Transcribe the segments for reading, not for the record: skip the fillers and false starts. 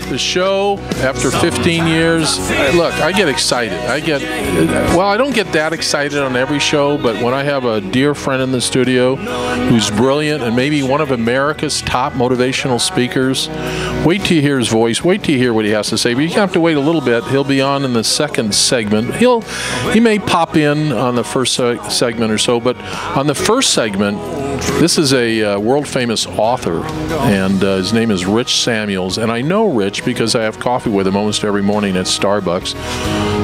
the show after 15 years. Look, I get excited. Well, I don't get that excited on every show, but when I have a dear friend in the studio who's brilliant and maybe one of America's top motivational speakers, wait till you hear his voice. Wait till you hear what he has to say. But you have to wait a little bit. He'll be on in the second segment. He may pop in on the first segment or so, but on the first segment, this is a world-famous author, and his name is Rich Samuels. And I know Rich because I have coffee with him almost every morning at Starbucks.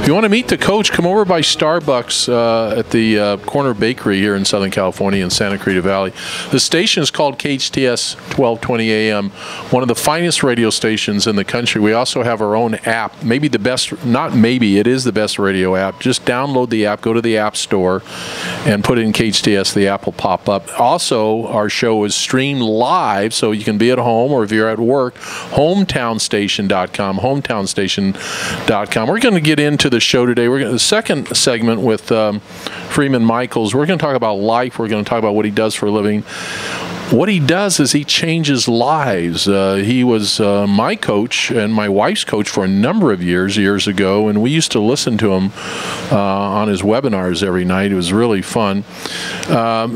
If you want to meet the coach, come over by Starbucks at the Corner Bakery here in Southern California in Santa Clarita Valley. The station is called KHTS 1220 AM, one of the finest radio stations in the country. We also have our own app, maybe the best, not maybe, it is the best radio app. Just download the app, go to the App Store, and put in KHTS. The app will pop up. Also, our show is streamed live, so you can be at home or if you're at work, hometownstation.com, hometownstation.com. We're going to get into the show today. The second segment with Freeman Michaels, we're going to talk about life. We're going to talk about what he does for a living. What he does is he changes lives. He was my coach and my wife's coach for a number of years ago, and we used to listen to him on his webinars every night. It was really fun.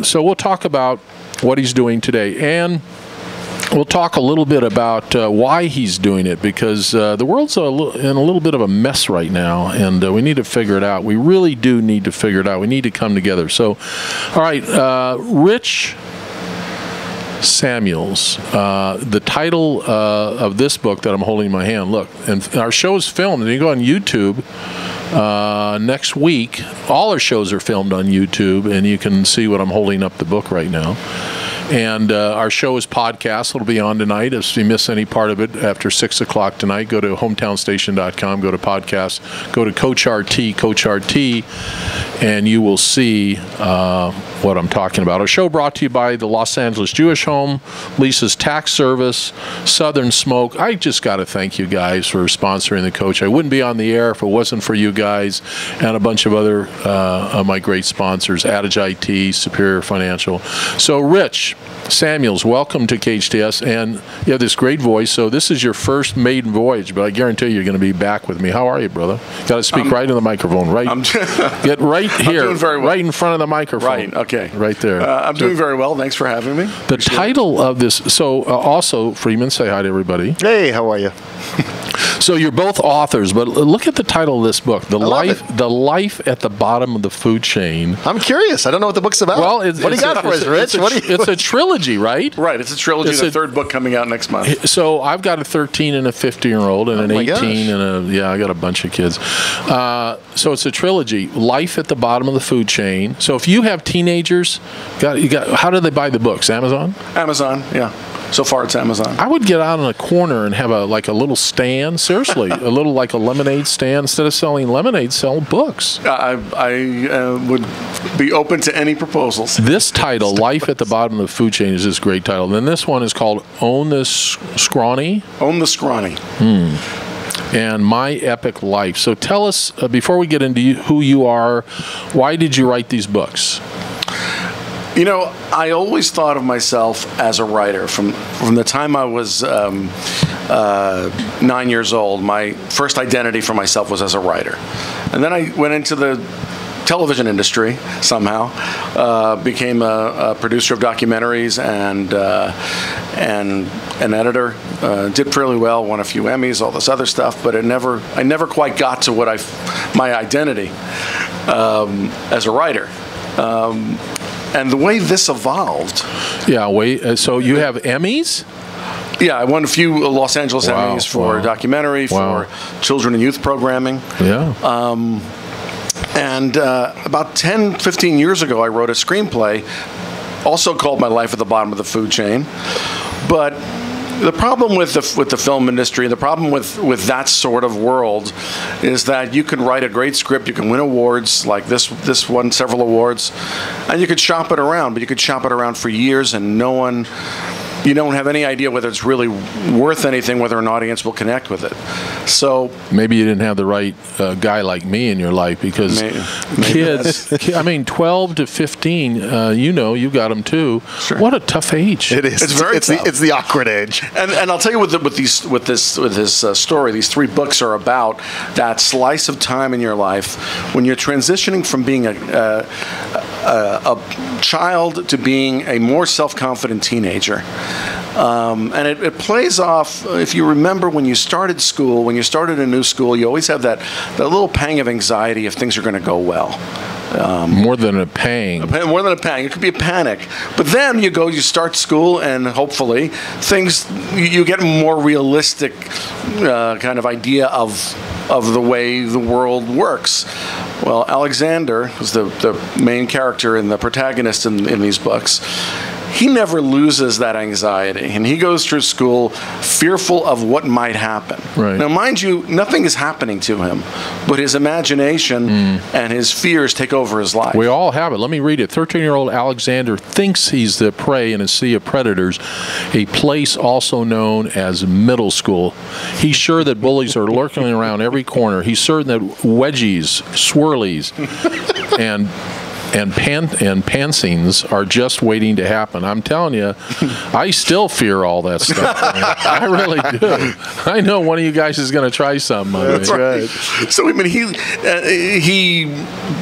So we'll talk about what he's doing today, and we'll talk a little bit about why he's doing it, because the world's in a little bit of a mess right now, and we need to figure it out. We really do need to figure it out. We need to come together. So, all right, Rich Samuels, the title of this book that I'm holding in my hand, look, and our show's filmed, and you go on YouTube next week. All our shows are filmed on YouTube, and you can see what I'm holding up the book right now. And our show is podcast. It'll be on tonight. If you miss any part of it after 6 o'clock tonight, go to hometownstation.com, go to podcast, go to Coach RT, and you will see what I'm talking about. Our show brought to you by the Los Angeles Jewish Home, Lisa's Tax Service, Southern Smoke. I just got to thank you guys for sponsoring the Coach. I wouldn't be on the air if it wasn't for you guys and a bunch of other of my great sponsors, Adage IT, Superior Financial. So, Rich Samuels, welcome to KHTS, and you have this great voice. So this is your first maiden voyage, but I guarantee you're going to be back with me. How are you, brother? Got to speak right in the microphone, right? Get right here, I'm doing very well. Right in front of the microphone. Right. Okay. Right there. I'm doing very well. Thanks for having me. The title of this. So also, Freeman, say hi to everybody. Hey, how are you? So you're both authors, but look at the title of this book: the life at the bottom of the food chain. I'm curious. I don't know what the book's about. Well, what do you got for us, Rich? It's a trilogy, right? Right. It's a trilogy. The third book coming out next month. So I've got a 13 and a 15-year-old and an 18 and I got a bunch of kids. So it's a trilogy: life at the bottom of the food chain. So if you have teenagers, how do they buy the books? Amazon? Amazon. Yeah. So far, it's Amazon. I would get out in a corner and have a little stand. Seriously, a little like a lemonade stand. Instead of selling lemonade, sell books. I would be open to any proposals. This title, "Life at the Bottom of the Food Chain," is this great title. And then this one is called "Own the Scrawny." Own the Scrawny. And My Epic Life. So tell us, before we get into who you are, why did you write these books? You know, I always thought of myself as a writer. From the time I was 9 years old, my first identity for myself was as a writer. And then I went into the television industry somehow, became a producer of documentaries and an editor. Did fairly well, won a few Emmys, all this other stuff, but I never quite got to my identity as a writer. And the way this evolved. Yeah, so you have Emmys? Yeah, I won a few Los Angeles Emmys for documentary, for children and youth programming. Yeah. And about 10, 15 years ago, I wrote a screenplay, also called My Life at the Bottom of the Food Chain. But the problem with the film industry, the problem with that sort of world, is that you can write a great script, you can win awards, like this won several awards, and you could shop it around, but you could shop it around for years, and no one you don't have any idea whether it's really worth anything, whether an audience will connect with it. So maybe you didn't have the right guy like me in your life, because kids, I mean, 12 to 15, you got them too. Sure. What a tough age. It is. It's very tough. It's the awkward age. And I'll tell you with this story, these 3 books are about that slice of time in your life when you're transitioning from being a child to being a more self-confident teenager. And it plays off, if you remember when you started school, when you started a new school, you always have that little pang of anxiety if things are going to go well. More than a pang. More than a pang. It could be a panic. But then you start school, and hopefully you get a more realistic kind of idea of the way the world works. Well, Alexander is the main character and the protagonist in these books. He never loses that anxiety, and he goes through school fearful of what might happen. Right. Now, mind you, nothing is happening to him, but his imagination and his fears take over his life. We all have it. Let me read it. 13-year-old Alexander thinks he's the prey in a sea of predators, a place also known as middle school. He's sure that bullies are lurking around every corner. He's certain that wedgies, swirlies, and pantsings are just waiting to happen. I'm telling you, I still fear all that stuff. I really do. I know one of you guys is going to try some. That's right. So I mean, he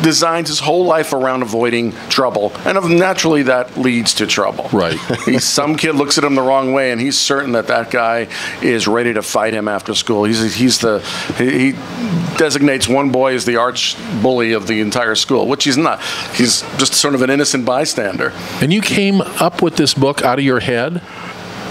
designs his whole life around avoiding trouble, and naturally that leads to trouble. Right. Some kid looks at him the wrong way, and he's certain that guy is ready to fight him after school. He designates one boy as the arch bully of the entire school, which he's not. He's just sort of an innocent bystander. And you came up with this book out of your head?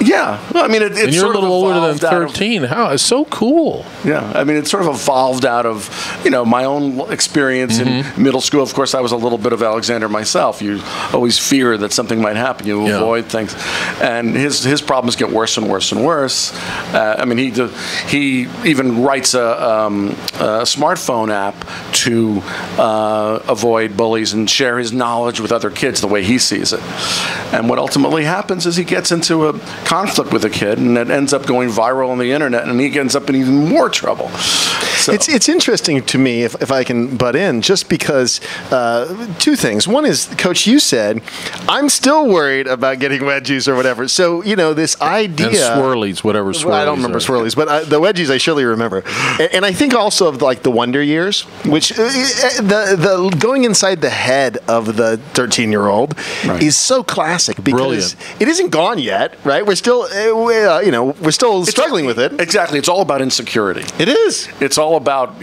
Yeah. Well, I mean, it's and you're a little older than 13. How? It's so cool. Yeah. I mean, it sort of evolved out of, my own experience in middle school. Of course, I was a little bit of Alexander myself. You always fear that something might happen. You avoid things. And his problems get worse and worse and worse. I mean, he even writes a smartphone app to avoid bullies and share his knowledge with other kids the way he sees it. And what ultimately happens is he gets into a conflict with a kid, and it ends up going viral on the internet, and he ends up in even more trouble. So. It's interesting to me, if I can butt in, just because 2 things. One is, Coach, you said, I'm still worried about getting wedgies or whatever. So, this idea... And swirlies, whatever swirlies. Well, I don't remember swirlies, but the wedgies I surely remember. And I think also of the Wonder Years, which the going inside the head of the 13-year-old is so classic because it isn't gone yet, right? We're still, we're still struggling with it. Exactly. It's all about insecurity. It is. It's all about,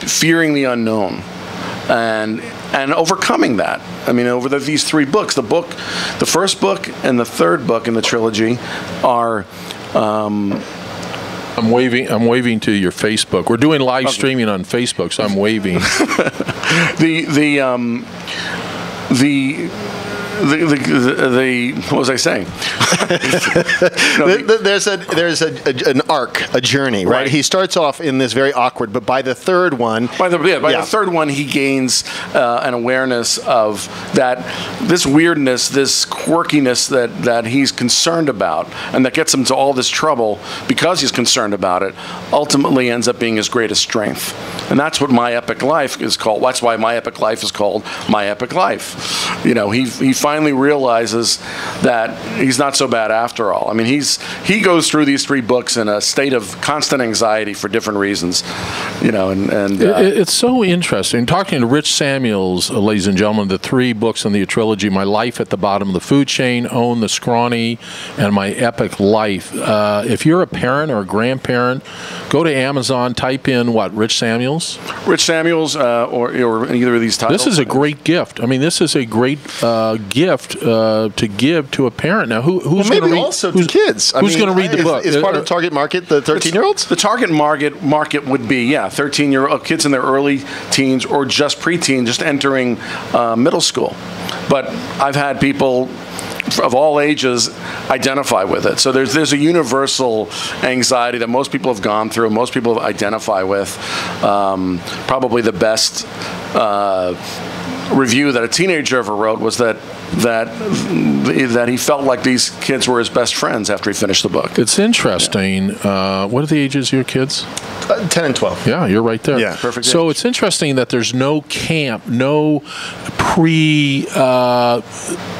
fearing the unknown and overcoming that. I mean, over these 3 books, the first book and the third book in the trilogy are... I'm waving to your Facebook. We're doing live streaming on Facebook, so I'm waving. What was I saying? There's an arc, a journey, right? He starts off in this very awkward, but by the third one, the third one, he gains an awareness of this weirdness, this quirkiness that he's concerned about, and that gets him to all this trouble because he's concerned about it. Ultimately, ends up being his greatest strength, and that's what My Epic Life is called. That's why My Epic Life is called My Epic Life. He finally realizes that he's not so bad after all. I mean, he goes through these 3 books in a state of constant anxiety for different reasons, it's so interesting. Talking to Rich Samuels, ladies and gentlemen, the 3 books in the trilogy: My Life at the Bottom of the Food Chain, Own the Scrawny, and My Epic Life. If you're a parent or a grandparent, go to Amazon, type in Rich Samuels? Rich Samuels, or either of these titles. This is a great gift. I mean, this is a great gift to give to a parent. Now, who's going to read? Also to kids. Who's going to read the book? Is part of target market the 13-year-olds? The target market would be 13-year-old kids in their early teens or just preteen, just entering middle school. But I've had people of all ages identify with it. So there's a universal anxiety that most people have gone through, most people identify with. Probably the best review that a teenager ever wrote was that he felt like these kids were his best friends after he finished the book. It's interesting. What are the ages of your kids? 10 and 12. Yeah, you're right there. Yeah, perfect. So it's interesting that there's no camp, no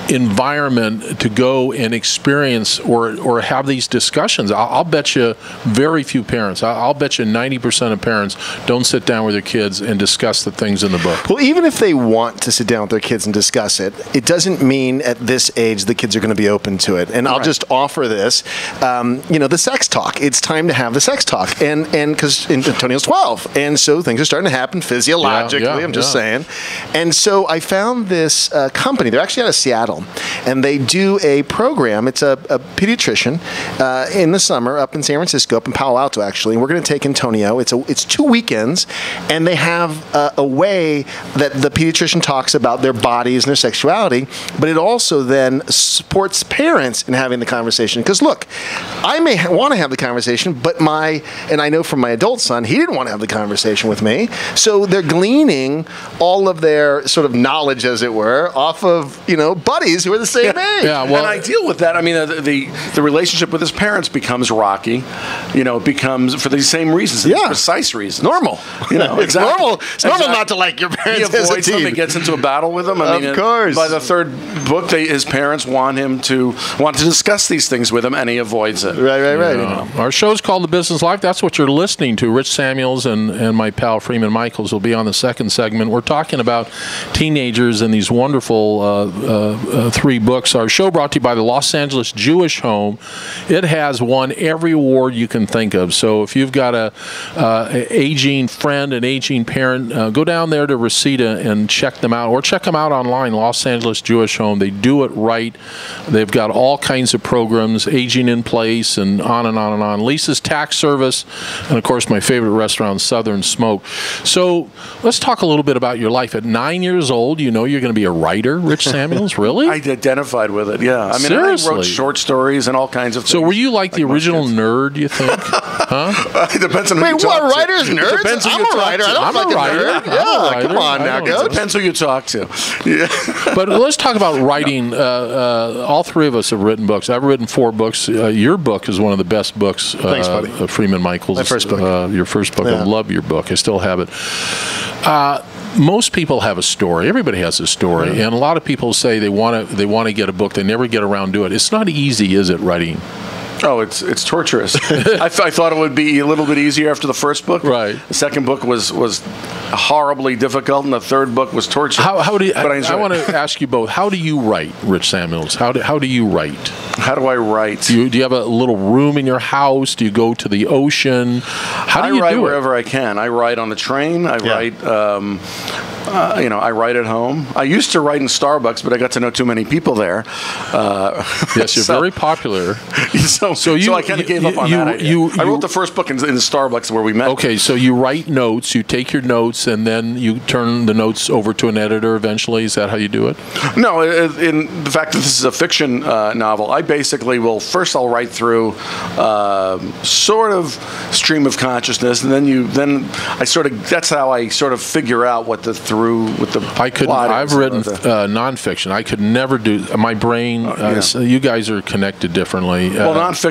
environment to go and experience or have these discussions. I'll bet you very few parents, I'll bet you 90% of parents don't sit down with their kids and discuss the things in the book. Well, even if they want to sit down with their kids and discuss it, it doesn't mean at this age the kids are going to be open to it. And I'll just offer this, the sex talk. It's time to have the sex talk. And because Antonio's 12, and so things are starting to happen physiologically, I'm just saying. And so I found this company. They're actually out of Seattle, and they do a program. It's a pediatrician in the summer up in San Francisco, up in Palo Alto, actually. And we're going to take Antonio. It's 2 weekends, and they have a way that the pediatrician talks about their bodies and their sexuality, but it also then supports parents in having the conversation. Because look, I may want to have the conversation, but and I know from my adult son, he didn't want to have the conversation with me. So they're gleaning all of their sort of knowledge, as it were, off of buddies who are the same age. Yeah, well, and I deal with that. I mean, the relationship with his parents becomes rocky. It becomes for the same reasons, these precise reasons. Normal. It's normal. It's normal not to like your parents. He avoids them and gets into a battle with them. Of course. By the third book, his parents want to discuss these things with him, and he avoids it. Right. Our show's called The Business Life. That's what you're listening to. Rich Samuels and my pal Freeman Michaels will be on the second segment. We're talking about teenagers and these wonderful 3 books. Our show brought to you by the Los Angeles Jewish Home. It has won every award you can think of. So if you've got a aging friend, an aging parent, go down there to Reseda and check them out, or check them out online, Los Angeles Jewish Home. They do it right. They've got all kinds of programs, aging in place, and on and on and on. Lisa's Tax Service, and of course my favorite restaurant, Southern Smoke. So let's talk a little bit about your life. At 9 years old, you're going to be a writer, Rich Samuels? Really? I identified with it, yeah. I mean, Seriously? I wrote short stories and all kinds of things. So were you like the original nerd, you think? Huh? It depends on who you talk to. Wait, what? Writers, nerds? Depends who I'm you a talk writer. to. I don't I'm a fucking writer. nerd. I'm a Yeah, writer. come on now, Coach. Depends who you talk to. Yeah. But let's talk about writing. All 3 of us have written books. I've written 4 books. Your book is one of the best books. Thanks, buddy. Freeman Michaels. My first book. Your first book. Yeah. I love your book. I still have it. Most people have a story. Everybody has a story, and a lot of people say they want to get a book. They never get around to it. It's not easy, is it? Writing. Oh, it's torturous. I thought it would be a little bit easier after the first book. Right. The second book was horribly difficult, and the third book was torture. How do you, but I want to ask you both. How do you write, Rich Samuels? How do you write? How do I write? Do you have a little room in your house? Do you go to the ocean? How do you write do wherever I can. I write on the train. I write. I write at home. I used to write in Starbucks, but I got to know too many people there. Yes, you're very popular. So I kind of gave up on that idea. I wrote the first book in the Starbucks where we met. Okay, so you write notes, you take your notes, and then you turn the notes over to an editor eventually? Is that how you do it? No, in the fact that this is a fiction novel, I basically I'll write through sort of stream of consciousness, and then that's how I sort of figure out what the I've written nonfiction. I could never do. My brain. You guys are connected differently. Well, nonfiction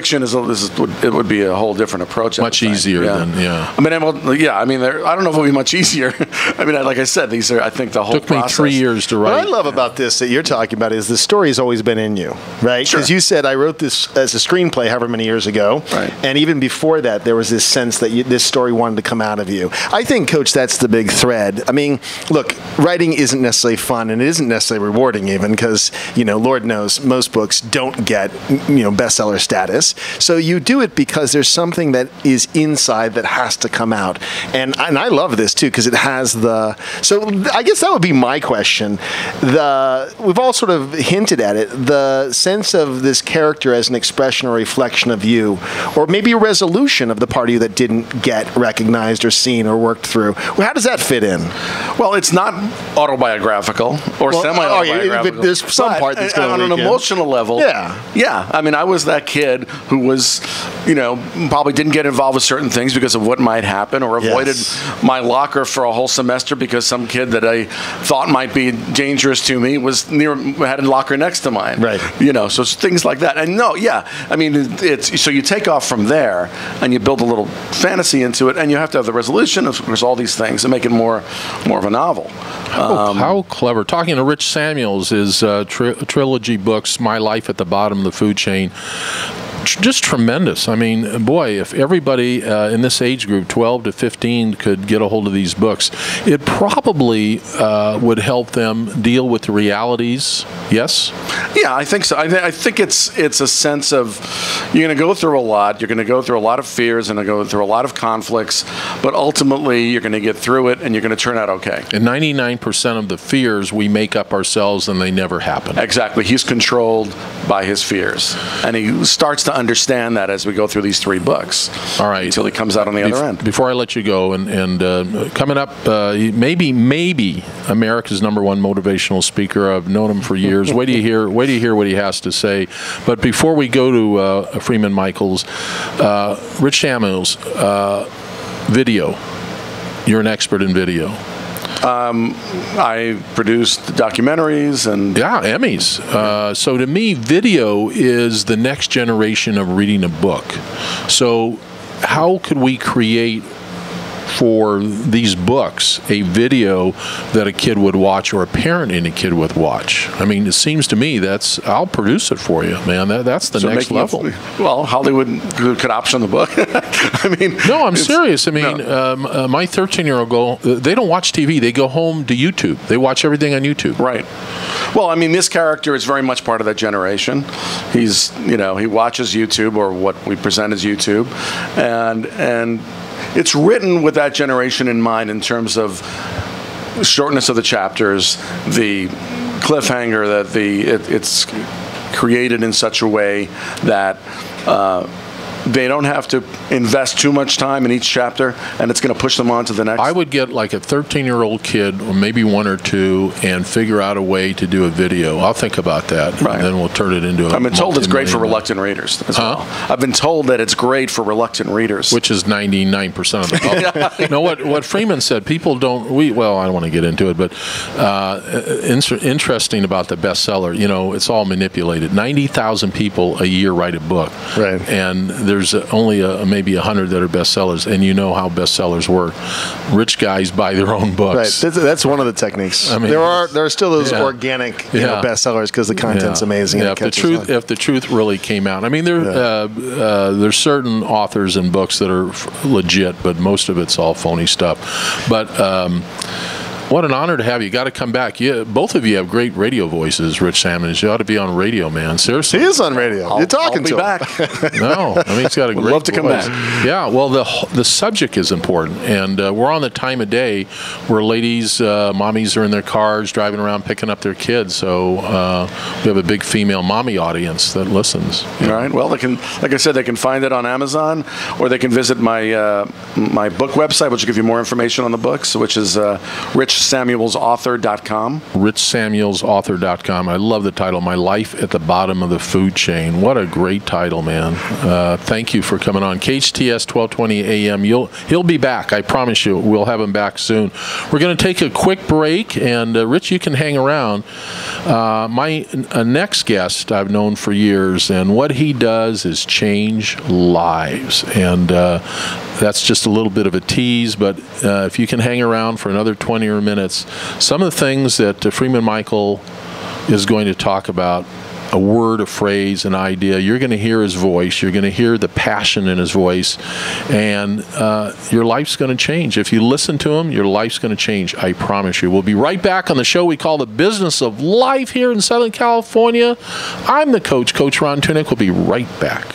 it would be a whole different approach. Much easier than I mean, I don't know if it'll be much easier. I mean, like I said, these are. I think the whole took process. me 3 years to write. What I love about this that you're talking about is the story's always been in you, right? Sure. Because you said I wrote this as a screenplay however many years ago, right? And even before that, there was this sense that this story wanted to come out of you. I think, Coach, that's the big thread. I mean, look, writing isn't necessarily fun, and it isn't necessarily rewarding even because, Lord knows, most books don't get, bestseller status. So you do it because there's something that is inside that has to come out. And I love this, too, because it has so I guess that would be my question. We've all sort of hinted at it, the sense of this character as an expression or reflection of you, or maybe a resolution of the part of you that didn't get recognized or seen or worked through. Well, how does that fit in? Well, it's not autobiographical or semi-autobiographical. But there's some part that's going on an emotional level. Yeah. I mean, I was that kid who was, probably didn't get involved with certain things because of what might happen, or avoided my locker for a whole semester because some kid that I thought might be dangerous to me had a locker next to mine. Right. So it's things like that. And I mean, it's so you take off from there and you build a little fantasy into it, and you have to have the resolution of course all these things and make it more of a novel. How clever. Talking to Rich Samuels, his trilogy books, My Life at the Bottom of the Food Chain. Just tremendous. I mean, boy, if everybody in this age group, 12 to 15, could get a hold of these books, it probably would help them deal with the realities. Yes? Yeah, I think so. I think it's a sense of you're going to go through a lot. You're going to go through a lot of fears and go through a lot of conflicts, but ultimately you're going to get through it and you're going to turn out okay. And 99% of the fears we make up ourselves and they never happen. Exactly. He's controlled by his fears. And he starts to understand that as we go through these 3 books. All right. Until he comes out on the other end. Before I let you go, and coming up, maybe America's #1 motivational speaker. I've known him for years. Wait till you hear what he has to say. But before we go to Freeman Michaels, Rich Samuels, video. You're an expert in video. I produced documentaries and Emmys. So to me, video is the next generation of reading a book. So how could we create for these books a video that a kid would watch, or a parent and a kid would watch? I mean, it seems to me I'll produce it for you, man. That's the next level. Well, Hollywood could option the book. I mean, no, I'm serious. I mean, my 13-year-old they don't watch TV. They go home to YouTube. They watch everything on YouTube. Right. Well, I mean, this character is very much part of that generation. He's, he watches YouTube, or what we present as YouTube, and it's written with that generation in mind in terms of shortness of the chapters, the cliffhanger, that it's created in such a way that they don't have to invest too much time in each chapter, and it's going to push them on to the next. I would get like a 13-year-old kid, or maybe 1 or 2, and figure out a way to do a video. I'll think about that, right. And then we'll turn it into a I've been told it's great for reluctant readers as well. I've been told that it's great for reluctant readers. Which is 99% of the public. No, what Freeman said, people don't, well, I don't want to get into it, but interesting about the bestseller, it's all manipulated. 90,000 people a year write a book. Right. And there's only maybe 100 that are bestsellers, and you know how bestsellers work. Rich guys buy their own books. Right. That's one of the techniques. I mean, there are still those organic bestsellers because the content's amazing. Yeah, if the truth really came out. I mean, there's certain authors and books that are legit, but most of it's all phony stuff. But what an honor to have you. Got to come back. Both of you have great radio voices, Rich Samuels. You ought to be on radio, man. Seriously. He is on radio. You're talking to him. I'll be back. No, I mean, he's got a great love to come voice. back. Yeah, well, the subject is important. And we're on the time of day where ladies, mommies are in their cars driving around picking up their kids. So we have a big female mommy audience that listens. All right. Well, they can, like I said, they can find it on Amazon, or they can visit my my book website, which will give you more information on the books, which is richsamuelsauthor.com. richsamuelsauthor.com. I love the title, My Life at the Bottom of the Food Chain. What a great title, man. Thank you for coming on. KHTS 1220 AM. He'll be back. I promise you. We'll have him back soon. We're going to take a quick break, and Rich, you can hang around. My next guest I've known for years, and what he does is change lives. And that's just a little bit of a tease, but if you can hang around for another 20 minutes, some of the things that Freeman Michael is going to talk about, a word, a phrase, an idea, you're going to hear his voice, you're going to hear the passion in his voice, and your life's going to change. If you listen to him, your life's going to change, I promise you. We'll be right back on the show we call The Business of Life here in Southern California. I'm the coach, Coach Ron Tunick. We'll be right back.